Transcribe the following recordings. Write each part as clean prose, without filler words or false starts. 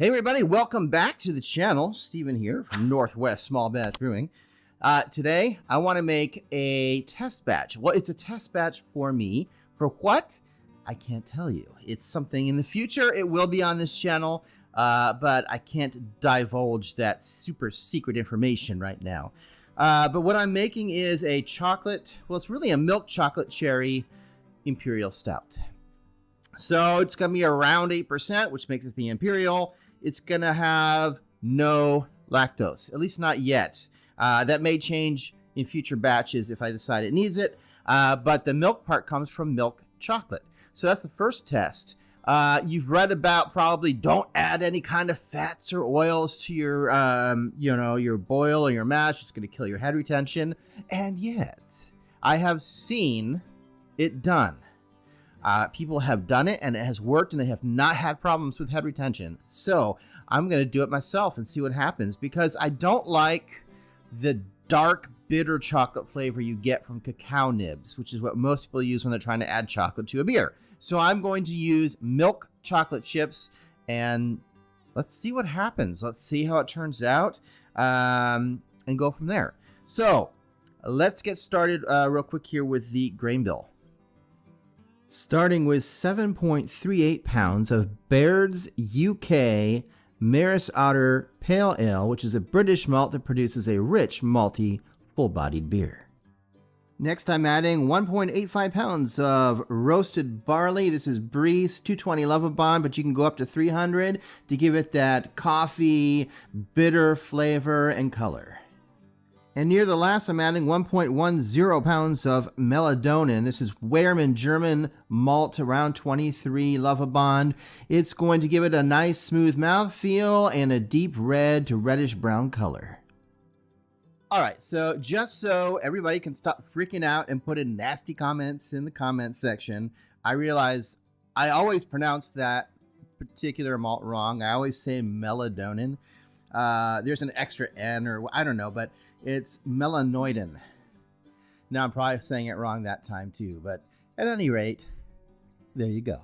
Hey everybody, welcome back to the channel. Steven here from Northwest Small Batch Brewing. Today I want to make a test batch. Well, it's a test batch for me. For what? I can't tell you. It's something in the future. It will be on this channel, but I can't divulge that super secret information right now. But what I'm making is a chocolate, well, it's really a milk chocolate cherry Imperial Stout. So it's going to be around 8%, which makes it the Imperial. It's going to have no lactose, at least not yet. That may change in future batches if I decide it needs it. But the milk part comes from milk chocolate. So that's the first test. You've read about probably don't add any kind of fats or oils to your, your boil or your mash. It's going to kill your head retention. And yet, I have seen it done. People have done it and it has worked and they have not had problems with head retention. So I'm going to do it myself and see what happens, because I don't like the dark, bitter chocolate flavor you get from cacao nibs, which is what most people use when they're trying to add chocolate to a beer. So I'm going to use milk chocolate chips and let's see what happens. Let's see how it turns out and go from there. So let's get started real quick here with the grain bill. Starting with 7.38 pounds of Baird's UK Maris Otter Pale Ale, which is a British malt that produces a rich, malty, full-bodied beer. Next, I'm adding 1.85 pounds of roasted barley. This is Bree's 220 Lovabond, but you can go up to 300 to give it that coffee, bitter flavor and color. And near the last, I'm adding 1.10 pounds of Melanoidin. This is Wehrmann German malt, around 23 Lovabond. It's going to give it a nice smooth mouthfeel and a deep red to reddish brown color. All right, so just so everybody can stop freaking out and put in nasty comments in the comments section, I realize I always pronounce that particular malt wrong. I always say Melanoidin. There's an extra N, or I don't know, but it's Melanoidin. Now I'm probably saying it wrong that time too, but at any rate, there you go.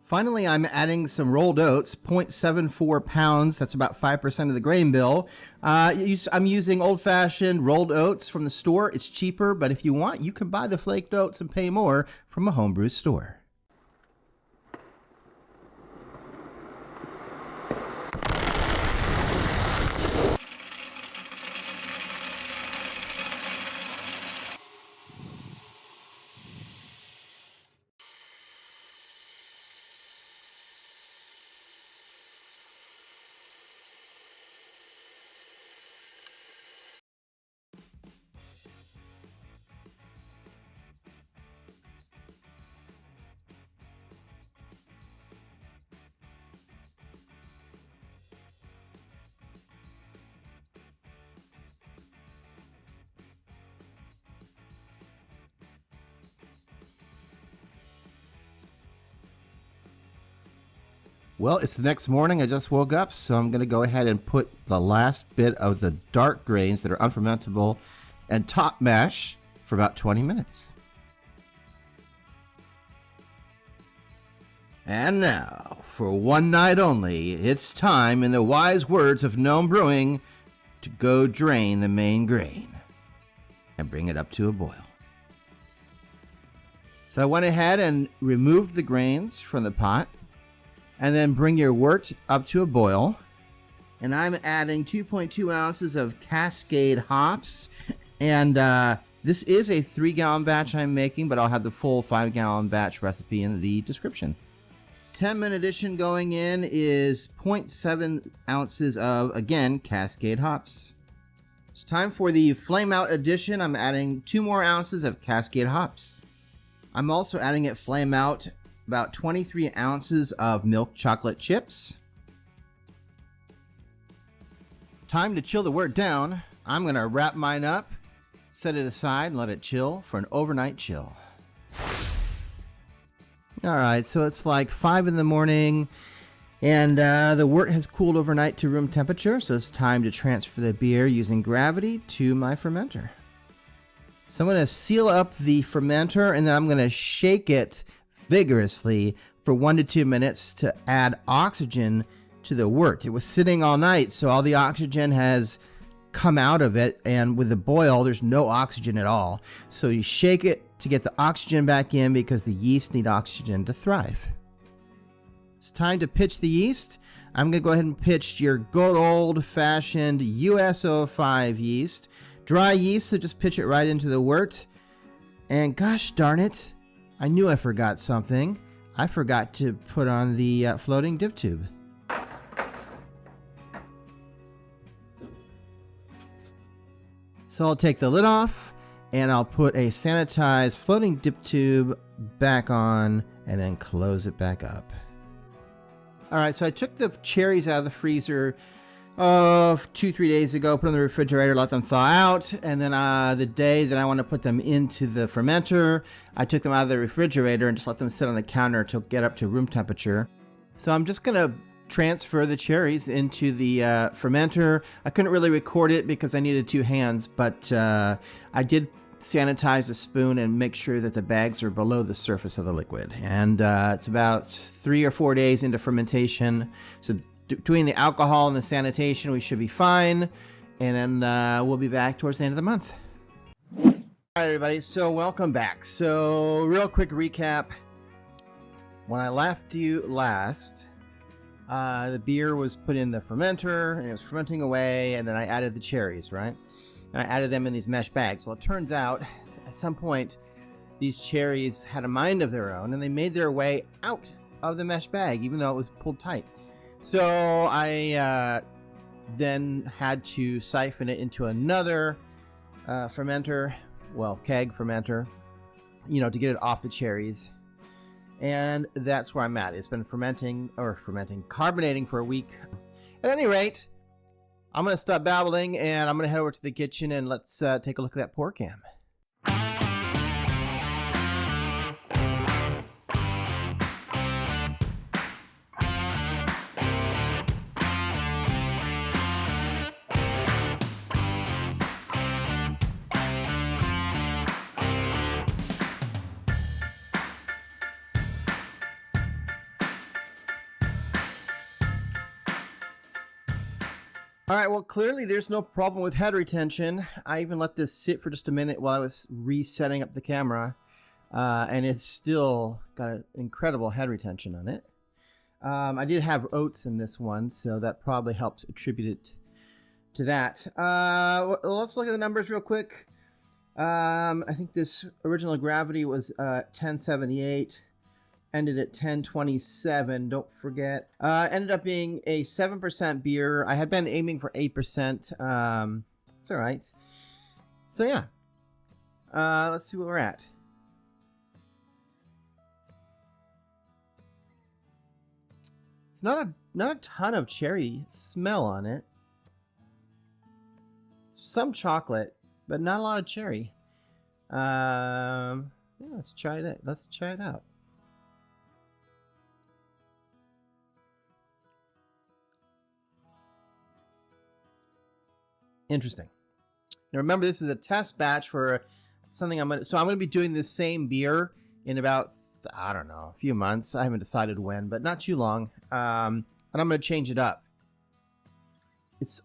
Finally, I'm adding some rolled oats, 0.74 pounds. That's about 5% of the grain bill. I'm using old-fashioned rolled oats from the store. It's cheaper, but if you want, you can buy the flaked oats and pay more from a homebrew store. Well, it's the next morning. I just woke up, so I'm going to go ahead and put the last bit of the dark grains that are unfermentable and top mash for about 20 minutes. And now, for one night only, it's time, in the wise words of Gnome Brewing, to go drain the main grain and bring it up to a boil. So I went ahead and removed the grains from the pot. And then bring your wort up to a boil. And I'm adding 2.2 ounces of Cascade hops. And this is a 3-gallon batch I'm making, but I'll have the full 5-gallon batch recipe in the description. Temp addition going in is 0.7 ounces of, again, Cascade hops. It's time for the flame out addition. I'm adding 2 more ounces of Cascade hops. I'm also adding it flame out about 23 ounces of milk chocolate chips. Time to chill the wort down. I'm going to wrap mine up, set it aside, and let it chill for an overnight chill. All right, so it's like 5 in the morning, and the wort has cooled overnight to room temperature, so it's time to transfer the beer using gravity to my fermenter. So I'm going to seal up the fermenter, and then I'm going to shake it vigorously for 1 to 2 minutes to add oxygen to the wort. It was sitting all night, so all the oxygen has come out of it, and with the boil, there's no oxygen at all. So you shake it to get the oxygen back in because the yeast need oxygen to thrive. It's time to pitch the yeast. I'm going to go ahead and pitch your good old-fashioned US-05 yeast. Dry yeast, so just pitch it right into the wort. And gosh darn it, I knew I forgot something. I forgot to put on the floating dip tube. So I'll take the lid off, and I'll put a sanitized floating dip tube back on, and then close it back up. All right, so I took the cherries out of the freezer 2-3 days ago, put them in the refrigerator, let them thaw out, and then the day that I want to put them into the fermenter, I took them out of the refrigerator and just let them sit on the counter to get up to room temperature. So I'm just going to transfer the cherries into the fermenter. I couldn't really record it because I needed 2 hands, but I did sanitize the spoon and make sure that the bags are below the surface of the liquid. And it's about 3 or 4 days into fermentation. So between the alcohol and the sanitation, we should be fine. And then we'll be back towards the end of the month. All right, everybody. So welcome back. So real quick recap. When I left you last, the beer was put in the fermenter and it was fermenting away, and then I added the cherries, right? And I added them in these mesh bags. Well, it turns out at some point these cherries had a mind of their own and they made their way out of the mesh bag, even though it was pulled tight. So I then had to siphon it into another fermenter, well, keg fermenter, you know, to get it off the cherries. And that's where I'm at. It's been carbonating for a week. At any rate, I'm going to stop babbling and I'm going to head over to the kitchen and let's take a look at that pour cam. All right, well, clearly there's no problem with head retention. I even let this sit for just a minute while I was resetting up the camera, and it's still got an incredible head retention on it. I did have oats in this one, so that probably helps attribute it to that. Let's look at the numbers real quick. I think this original gravity was 1078. Ended at 1027, don't forget. Ended up being a 7% beer. I had been aiming for 8%. It's all right. So yeah, let's see where we're at. It's not a ton of cherry smell on it. Some chocolate, but not a lot of cherry. Yeah, let's try it. Let's try it out. Interesting. Now remember, this is a test batch for something I'm gonna be doing this same beer in about, I don't know, a few months. I haven't decided when, but not too long. And I'm gonna change it up. It's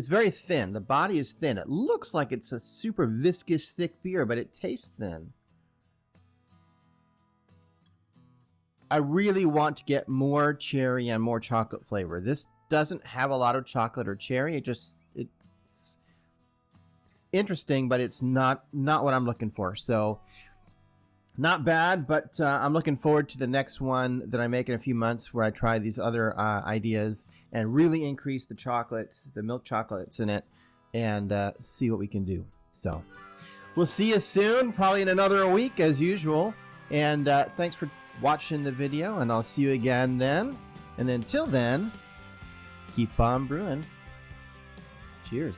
very thin. The body is thin. It looks like it's a super viscous, thick beer, but it tastes thin. I really want to get more cherry and more chocolate flavor. This doesn't have a lot of chocolate or cherry. It's interesting, but it's not what I'm looking for. So not bad, but I'm looking forward to the next one that I make in a few months, where I try these other ideas and really increase the chocolate, the milk chocolates in it, and see what we can do. So we'll see you soon, probably in another week as usual. And thanks for watching the video, and I'll see you again then. And until then, keep on brewing. Cheers.